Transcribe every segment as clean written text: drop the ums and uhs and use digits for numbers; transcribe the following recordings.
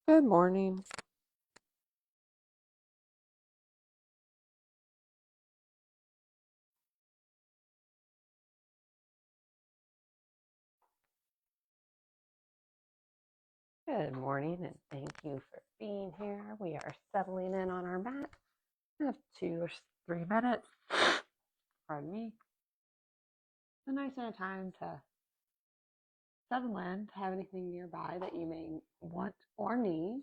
Good morning. Good morning, and thank you for being here. We are settling in on our mat. We have 2 or 3 minutes. Pardon me. A nice amount of time to settle in, to have anything nearby that you may want or need.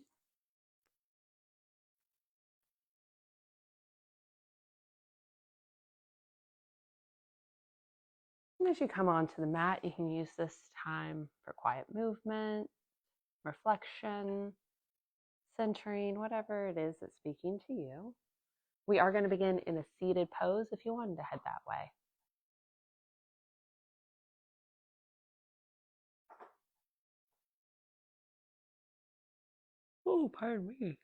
And as you come onto the mat, you can use this time for quiet movement, reflection, centering, whatever it is that's speaking to you. We are going to begin in a seated pose if you wanted to head that way. Oh, pardon me.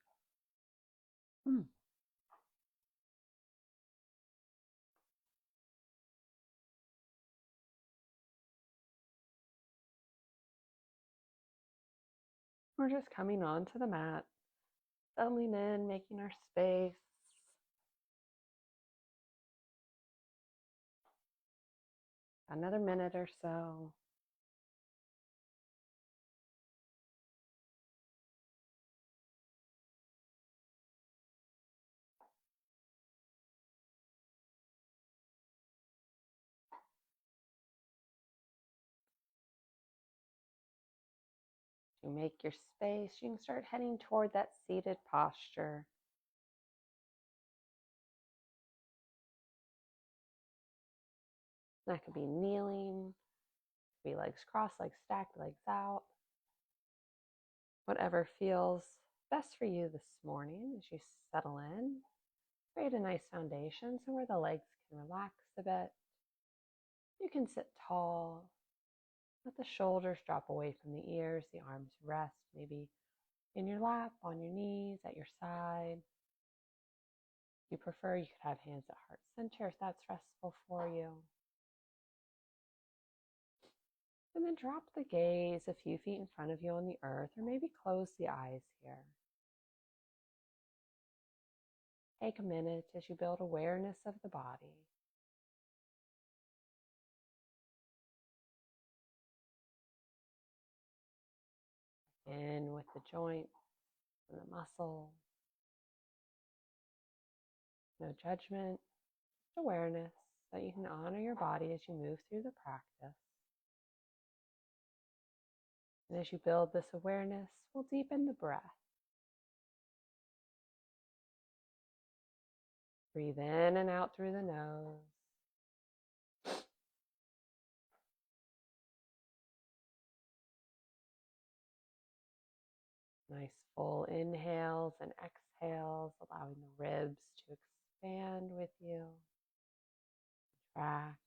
We're just coming onto the mat, settling in, making our space. Another minute or so. To make your space, you can start heading toward that seated posture. That could be kneeling, could be legs crossed, legs stacked, legs out. Whatever feels best for you this morning as you settle in. Create a nice foundation so where the legs can relax a bit. You can sit tall. Let the shoulders drop away from the ears, the arms rest maybe in your lap, on your knees, at your side. If you prefer, you could have hands at heart center if that's restful for you. And then drop the gaze a few feet in front of you on the earth, or maybe close the eyes here. Take a minute as you build awareness of the body. In with the joints and the muscles. No judgment, just awareness that you can honor your body as you move through the practice. And as you build this awareness, we'll deepen the breath. Breathe in and out through the nose. Nice full inhales and exhales, allowing the ribs to expand with you. Contract.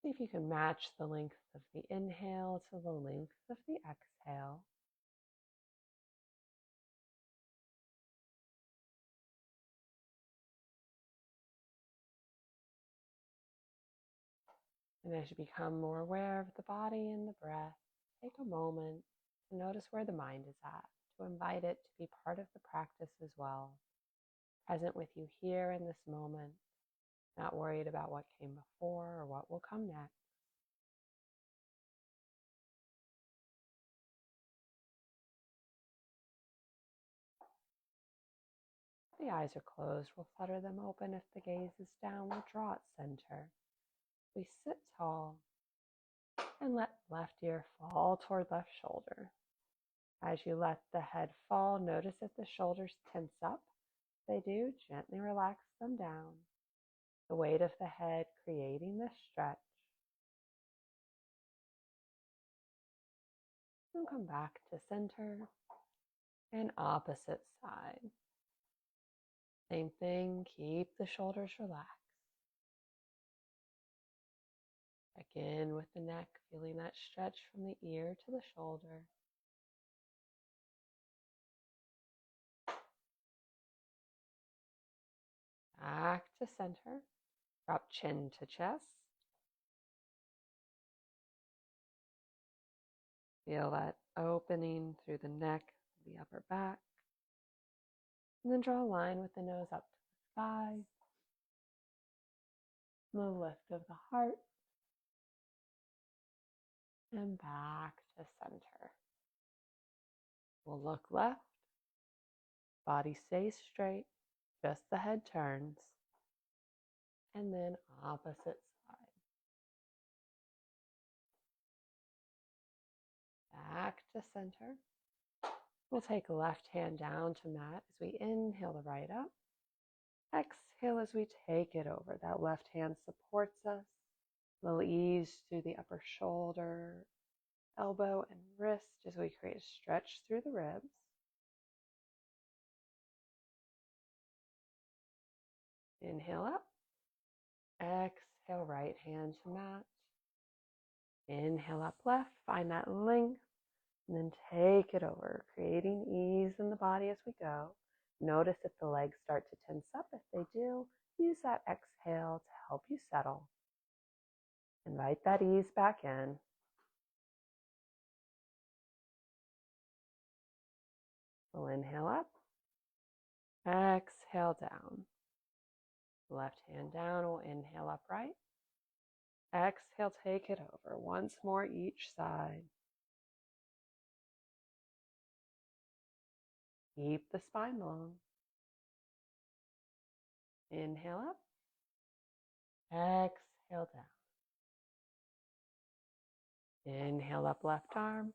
See if you can match the length of the inhale to the length of the exhale. And as you become more aware of the body and the breath, take a moment to notice where the mind is at, to invite it to be part of the practice as well, present with you here in this moment, not worried about what came before or what will come next. The eyes are closed. We'll flutter them open. If the gaze is down, we'll draw it center. We sit tall and let left ear fall toward left shoulder. As you let the head fall, notice if the shoulders tense up. If they do, gently relax them down. The weight of the head creating this stretch. And come back to center and opposite side. Same thing, keep the shoulders relaxed. Check in with the neck, feeling that stretch from the ear to the shoulder. Back to center. Drop chin to chest. Feel that opening through the neck, the upper back. And then draw a line with the nose up to the sky. The lift of the heart. And back to center. We'll look left. Body stays straight. Just the head turns. And then opposite side. Back to center. We'll take left hand down to mat as we inhale the right up. Exhale as we take it over. That left hand supports us. A little ease through the upper shoulder, elbow, and wrist as we create a stretch through the ribs. Inhale up. Exhale, right hand to mat. Inhale up left. Find that length. And then take it over, creating ease in the body as we go. Notice if the legs start to tense up. If they do, use that exhale to help you settle. Invite that ease back in. We'll inhale up. Exhale down. Left hand down. We'll inhale upright. Exhale, take it over. Once more each side. Keep the spine long. Inhale up. Exhale down. Inhale up left arm.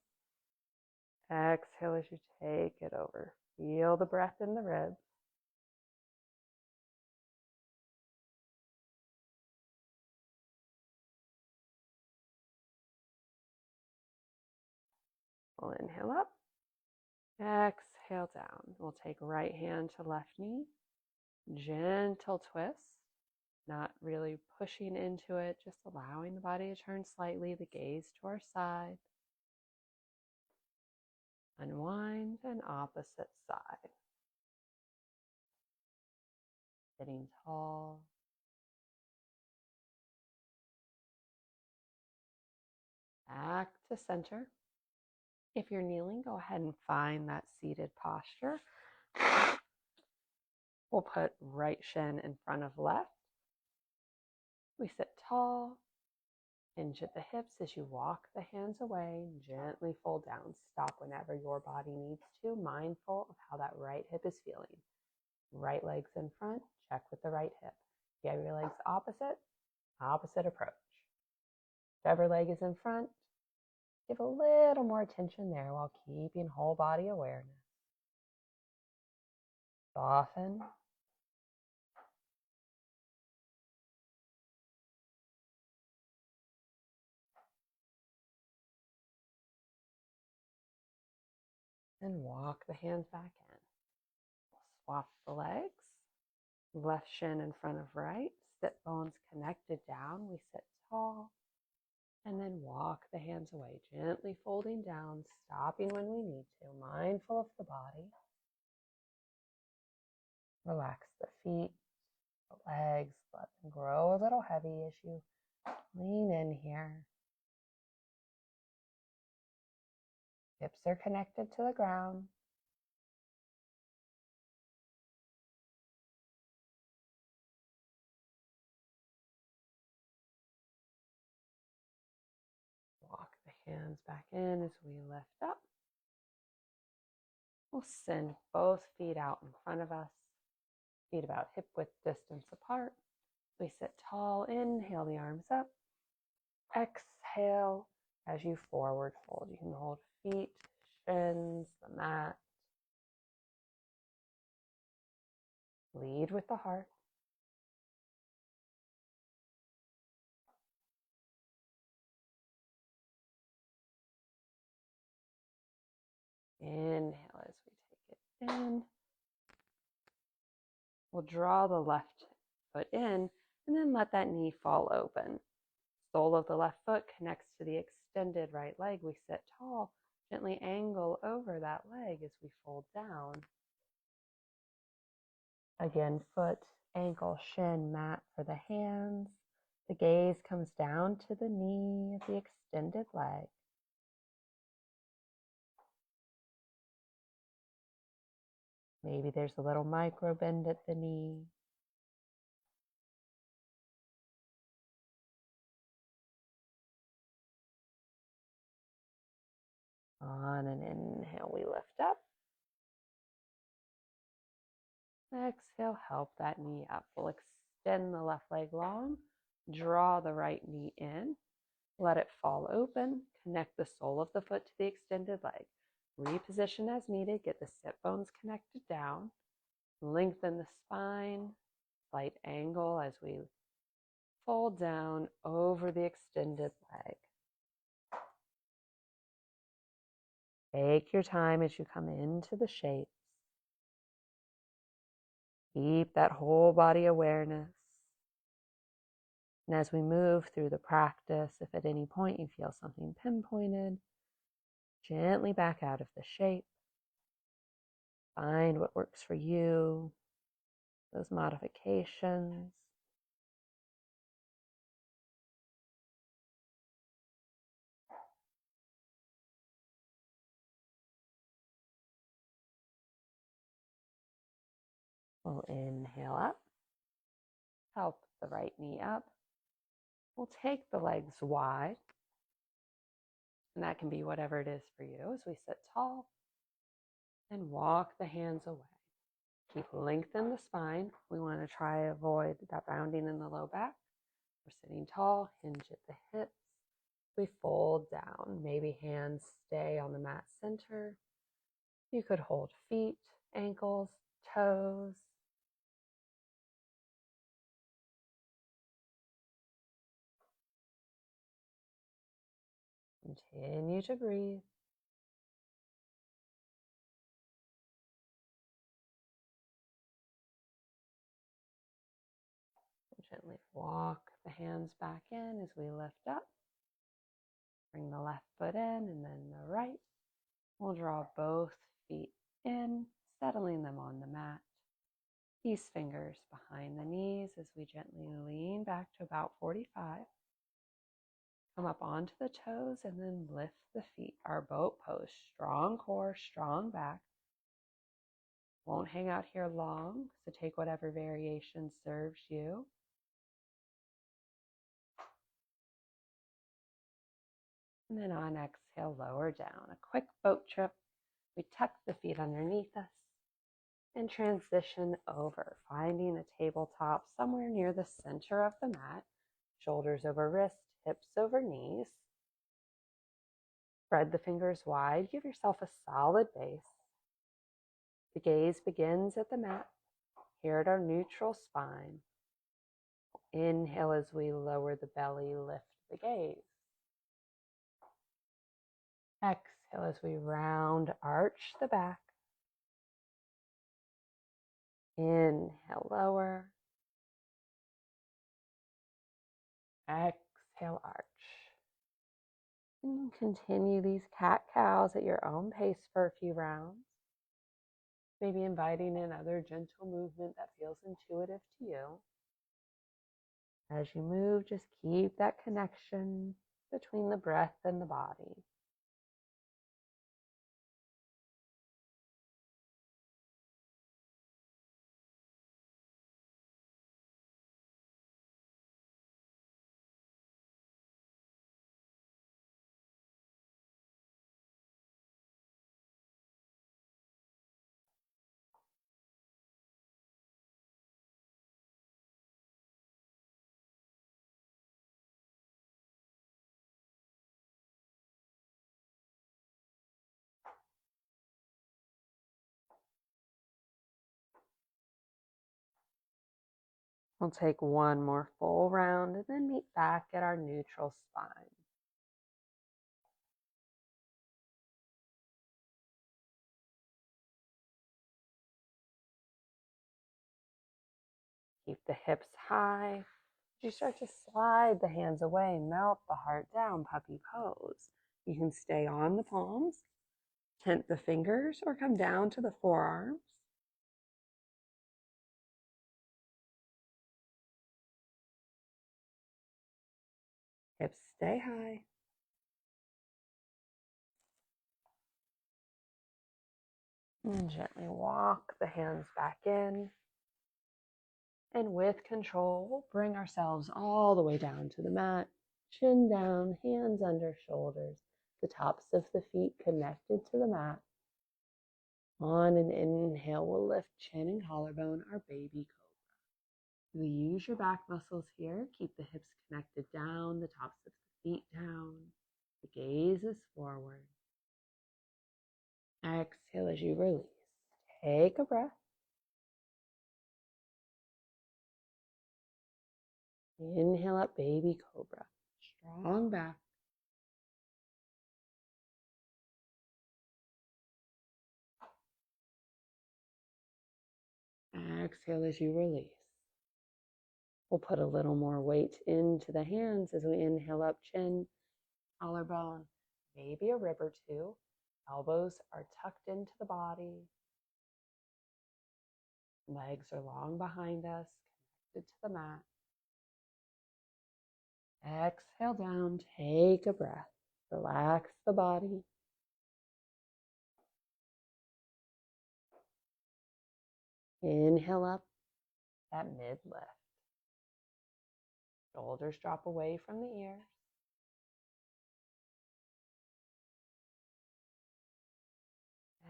Exhale as you take it over. Feel the breath in the ribs. We'll inhale up. Exhale down. We'll take right hand to left knee. Gentle twist. Not really pushing into it, just allowing the body to turn slightly, the gaze to our side. Unwind and opposite side. Sitting tall. Back to center. If you're kneeling, go ahead and find that seated posture. We'll put right shin in front of left. We sit tall. Hinge at the hips as you walk the hands away. Gently fold down. Stop whenever your body needs to. Mindful of how that right hip is feeling. Right leg's in front. Check with the right hip. If you have your legs opposite approach. Whichever leg is in front, give a little more attention there while keeping whole body awareness. Soften. And walk the hands back in. Swap the legs. Left shin in front of right. Sit bones connected down. We sit tall. And then walk the hands away. Gently folding down. Stopping when we need to. Mindful of the body. Relax the feet, the legs. Let them grow a little heavy as you lean in here. Hips are connected to the ground. Walk the hands back in as we lift up. We'll send both feet out in front of us. Feet about hip width distance apart. We sit tall. Inhale the arms up. Exhale as you forward fold. You can hold feet, shins, the mat. Lead with the heart. Inhale as we take it in. We'll draw the left foot in and then let that knee fall open. Sole of the left foot connects to the extended right leg. We sit tall. Gently angle over that leg as we fold down. Again, foot ankle, shin, mat for the hands. The gaze comes down to the knee of the extended leg. Maybe there's a little micro bend at the knee. On an inhale, we lift up. Exhale, help that knee up. We'll extend the left leg long, draw the right knee in, let it fall open, connect the sole of the foot to the extended leg. Reposition as needed, get the sit bones connected down, lengthen the spine, slight angle as we fold down over the extended leg. Take your time as you come into the shapes. Keep that whole body awareness. And as we move through the practice, if at any point you feel something pinpointed, gently back out of the shape. Find what works for you, those modifications. We'll inhale up, help the right knee up. We'll take the legs wide, and that can be whatever it is for you as we sit tall and walk the hands away. Keep lengthen the spine. We want to try to avoid that rounding in the low back. We're sitting tall, hinge at the hips. We fold down. Maybe hands stay on the mat center. You could hold feet, ankles, toes. Continue to breathe. Gently walk the hands back in as we lift up. Bring the left foot in and then the right. We'll draw both feet in, settling them on the mat. These fingers behind the knees as we gently lean back to about 45. Come up onto the toes and then lift the feet. Our boat pose, strong core, strong back. Won't hang out here long, so take whatever variation serves you. And then on exhale, lower down. A quick boat trip. We tuck the feet underneath us and transition over, finding a tabletop somewhere near the center of the mat. Shoulders over wrist, hips over knees. Spread the fingers wide. Give yourself a solid base. The gaze begins at the mat, here at our neutral spine. Inhale as we lower the belly, lift the gaze. Exhale as we round, arch the back. Inhale, lower. Exhale, arch. And continue these cat-cows at your own pace for a few rounds. Maybe inviting in other gentle movement that feels intuitive to you. As you move, just keep that connection between the breath and the body. We'll take one more full round and then meet back at our neutral spine. Keep the hips high. As you start to slide the hands away, melt the heart down, puppy pose. You can stay on the palms, tent the fingers, or come down to the forearms. Hips stay high. And gently walk the hands back in. And with control, bring ourselves all the way down to the mat. Chin down, hands under shoulders, the tops of the feet connected to the mat. On an inhale, we'll lift chin and collarbone, our baby cobra. We use your back muscles here. Keep the hips connected down, the tops of the feet down. The gaze is forward. Exhale as you release. Take a breath. Inhale up, baby cobra. Strong back. Exhale as you release. We'll put a little more weight into the hands as we inhale up, chin, collarbone, maybe a rib or two. Elbows are tucked into the body. Legs are long behind us, connected to the mat. Exhale down, take a breath. Relax the body. Inhale up, that mid lift. Shoulders drop away from the ears.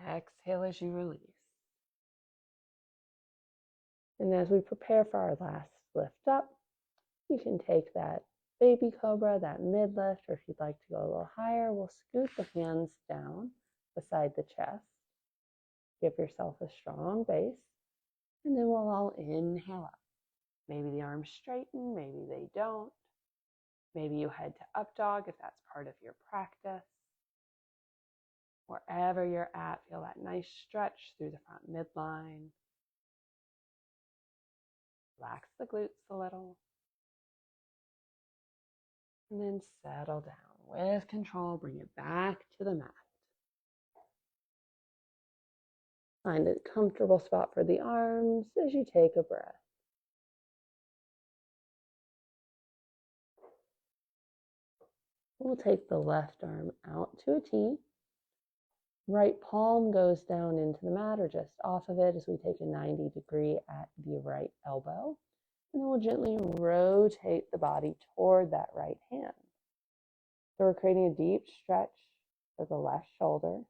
Exhale as you release. And as we prepare for our last lift up, you can take that baby cobra, that mid lift, or if you'd like to go a little higher, we'll scoot the hands down beside the chest. Give yourself a strong base, and then we'll all inhale up. Maybe the arms straighten, maybe they don't. Maybe you head to up dog if that's part of your practice. Wherever you're at, feel that nice stretch through the front midline. Relax the glutes a little. And then settle down. With control, bring it back to the mat. Find a comfortable spot for the arms as you take a breath. We'll take the left arm out to a T. Right palm goes down into the mat or just off of it as we take a 90-degree at the right elbow. And then we'll gently rotate the body toward that right hand. So we're creating a deep stretch for the left shoulder.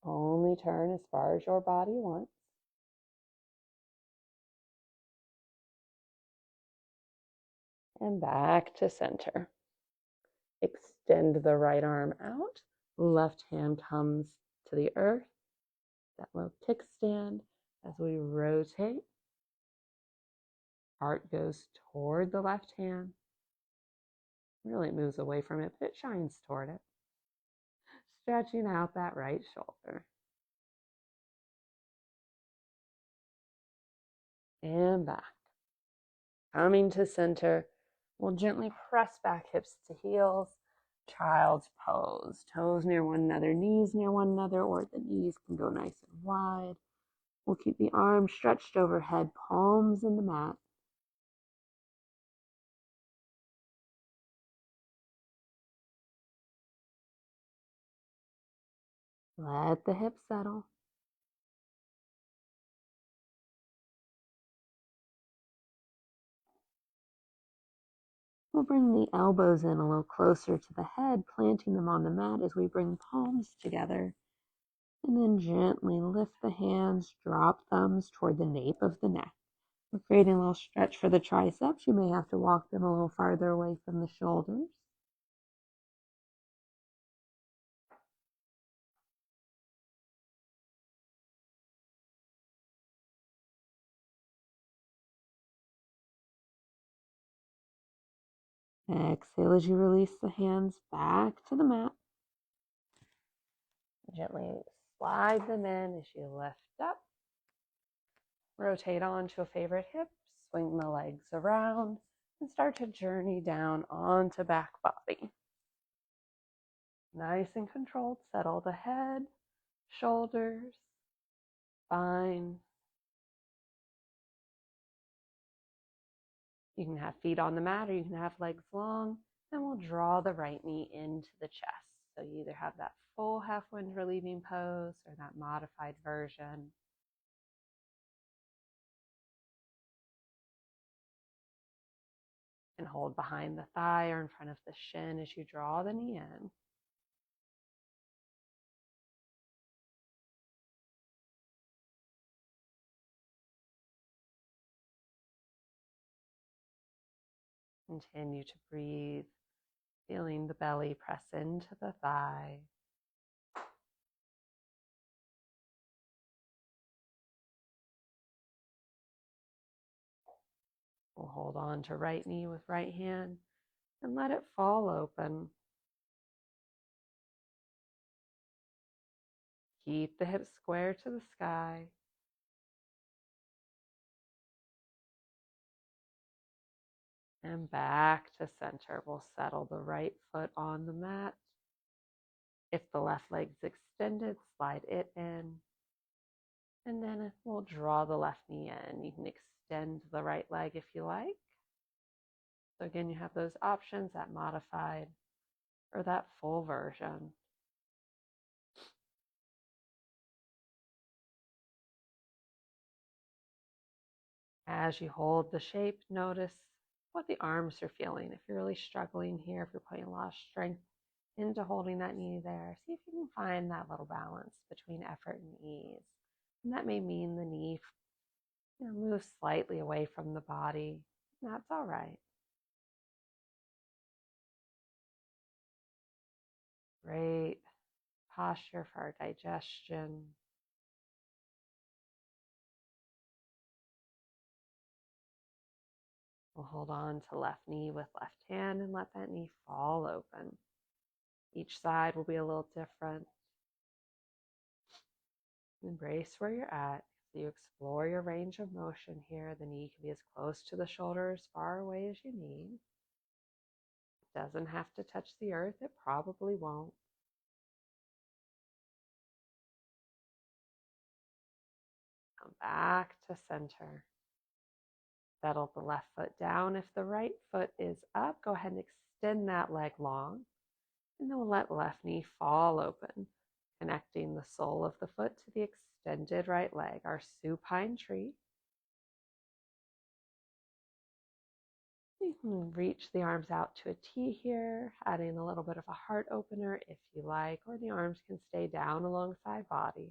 Only turn as far as your body wants. And back to center. Extend the right arm out. Left hand comes to the earth. That low kickstand as we rotate. Heart goes toward the left hand. Really moves away from it, but it shines toward it. Stretching out that right shoulder. And back. Coming to center, we'll gently press back hips to heels. Child's pose. Toes near one another, knees near one another, or the knees can go nice and wide. We'll keep the arms stretched overhead, palms in the mat. Let the hips settle. We'll bring the elbows in a little closer to the head, planting them on the mat as we bring palms together. And then gently lift the hands, drop thumbs toward the nape of the neck. We're creating a little stretch for the triceps. You may have to walk them a little farther away from the shoulders. Exhale as you release the hands back to the mat. Gently slide them in as you lift up. Rotate onto a favorite hip, swing the legs around, and start to journey down onto back body. Nice and controlled, settle the head, shoulders, spine. You can have feet on the mat or you can have legs long. Then we'll draw the right knee into the chest. So you either have that full half wind relieving pose or that modified version. And hold behind the thigh or in front of the shin as you draw the knee in. Continue to breathe, feeling the belly press into the thigh. We'll hold on to right knee with right hand and let it fall open. Keep the hips square to the sky. And back to center. We'll settle the right foot on the mat. If the left leg's extended, slide it in. And then we'll draw the left knee in. You can extend the right leg if you like. So again, you have those options, that modified or that full version. As you hold the shape, notice what the arms are feeling. If you're really struggling here, if you're putting a lot of strength into holding that knee there, see if you can find that little balance between effort and ease. And that may mean the knee moves slightly away from the body. That's all right. Great posture for our digestion. We'll hold on to left knee with left hand and let that knee fall open. Each side will be a little different. Embrace where you're at. So you explore your range of motion here. The knee can be as close to the shoulder, as far away as you need. It doesn't have to touch the earth. It probably won't. Come back to center. Settle the left foot down. If the right foot is up, go ahead and extend that leg long. And then we'll let left knee fall open, connecting the sole of the foot to the extended right leg, our supine tree. You can reach the arms out to a T here, adding a little bit of a heart opener if you like, or the arms can stay down alongside body.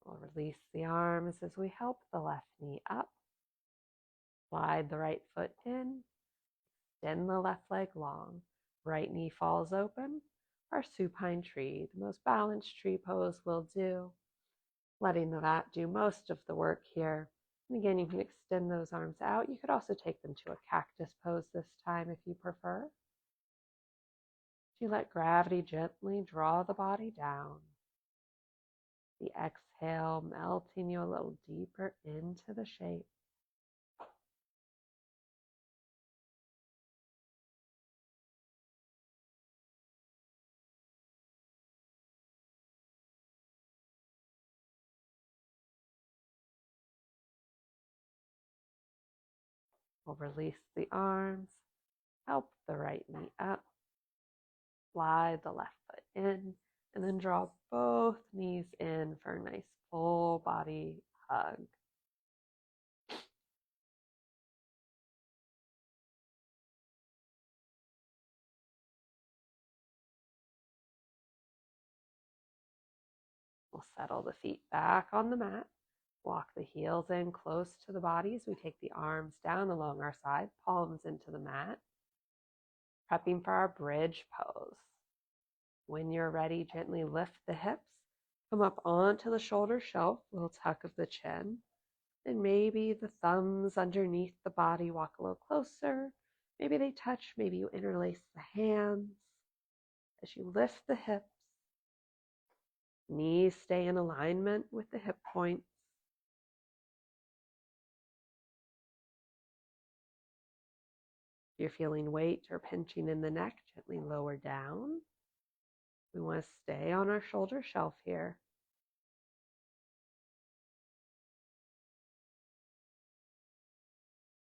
We'll release the arms as we help the left knee up. Slide the right foot in. Extend the left leg long. Right knee falls open. Our supine tree, the most balanced tree pose will do. Letting the mat do most of the work here. And again, you can extend those arms out. You could also take them to a cactus pose this time if you prefer. You let gravity gently draw the body down. The exhale melting you a little deeper into the shape. We'll release the arms, help the right knee up, slide the left foot in, and then draw both knees in for a nice full body hug. We'll settle the feet back on the mat. Walk the heels in close to the body as we take the arms down along our side, palms into the mat. Prepping for our bridge pose. When you're ready, gently lift the hips, come up onto the shoulder shelf, little tuck of the chin, and maybe the thumbs underneath the body walk a little closer. Maybe they touch, maybe you interlace the hands. As you lift the hips, knees stay in alignment with the hip points. If you're feeling weight or pinching in the neck, gently lower down. We want to stay on our shoulder shelf here.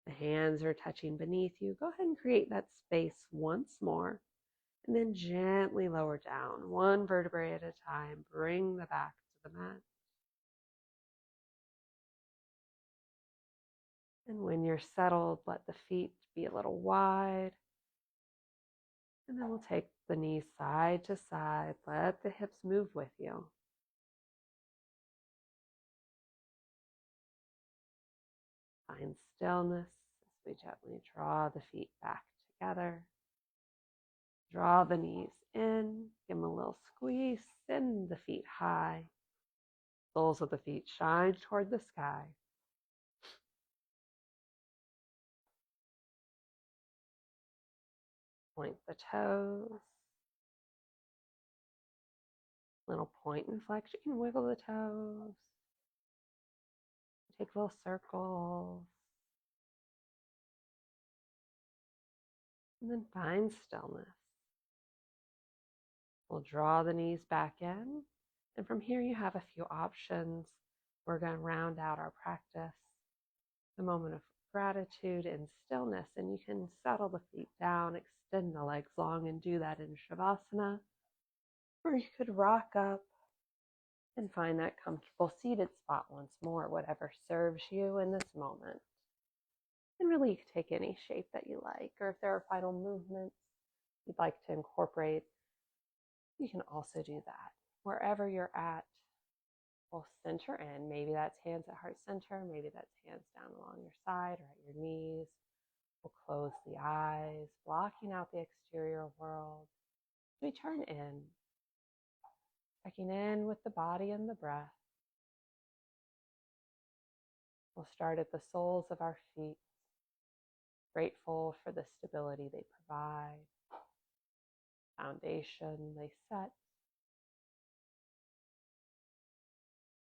The hands are touching beneath you. Go ahead and create that space once more. And then gently lower down, one vertebrae at a time. Bring the back to the mat. And when you're settled, let the feet be a little wide. And then we'll take the knees side to side. Let the hips move with you. Find stillness as we gently draw the feet back together. Draw the knees in, give them a little squeeze, send the feet high. Soles of the feet shine toward the sky. Point the toes. Little point and flex. You can wiggle the toes. Take little circles. And then find stillness. We'll draw the knees back in. And from here you have a few options. We're going to round out our practice. A moment of gratitude and stillness. And you can settle the feet down, extend the legs long, and do that in Shavasana. Or you could rock up and find that comfortable seated spot once more, whatever serves you in this moment. And really, you can take any shape that you like, or if there are final movements you'd like to incorporate, you can also do that. Wherever you're at, we'll center in. Maybe that's hands at heart center, maybe that's hands down along your side or at your knees. We'll close the eyes, blocking out the exterior world. We turn in, checking in with the body and the breath. We'll start at the soles of our feet, grateful for the stability they provide, foundation they set,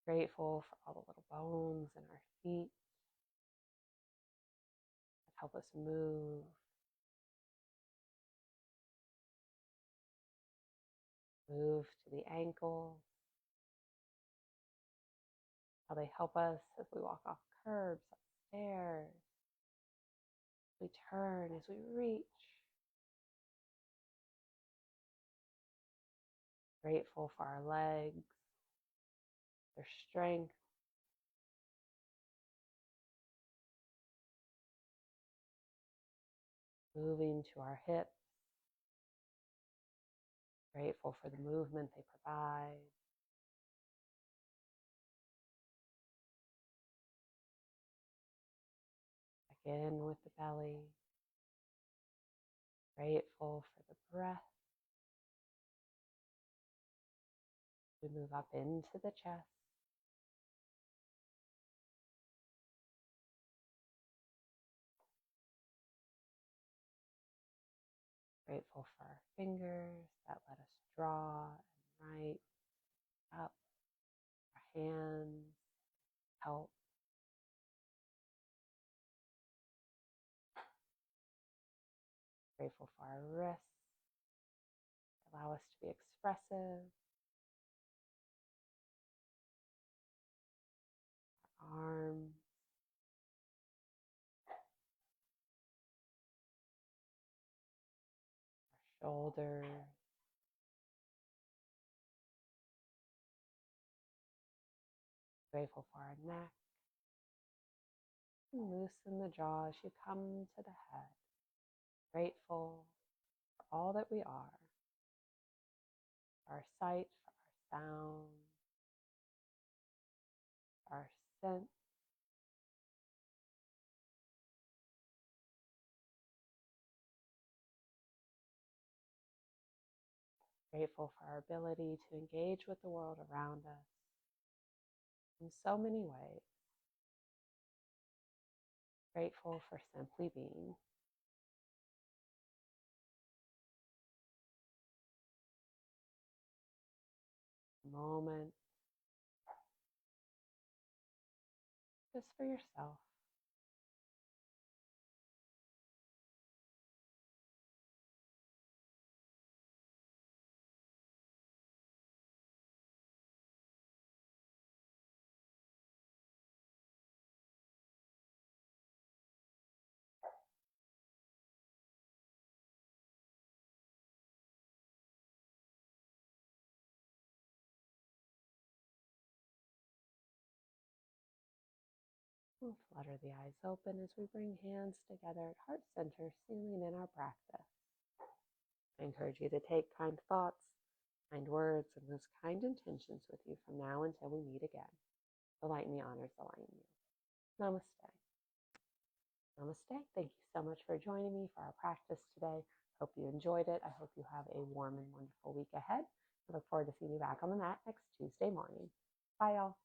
grateful for all the little bones in our feet that help us move, move to the ankles, how they help us as we walk off curbs, upstairs, we turn, as we reach. Grateful for our legs, their strength. Moving to our hips. Grateful for the movement they provide. Check in with the belly. Grateful for the breath. We move up into the chest. Grateful for our fingers that let us draw and write up. Our hands help. Grateful for our wrists. Allow us to be expressive. Our arms. Our shoulders. Grateful for our neck. And loosen the jaw as you come to the head. Grateful for all that we are. For our sight, for our sound, for our sense. Grateful for our ability to engage with the world around us in so many ways. Grateful for simply being. A moment just for yourself. We'll flutter the eyes open as we bring hands together at heart center, sealing in our practice. I encourage you to take kind thoughts, kind words, and those kind intentions with you from now until we meet again. The light and the honors align you. Namaste. Namaste. Thank you so much for joining me for our practice today. Hope you enjoyed it. I hope you have a warm and wonderful week ahead. I look forward to seeing you back on the mat next Tuesday morning. Bye, y'all.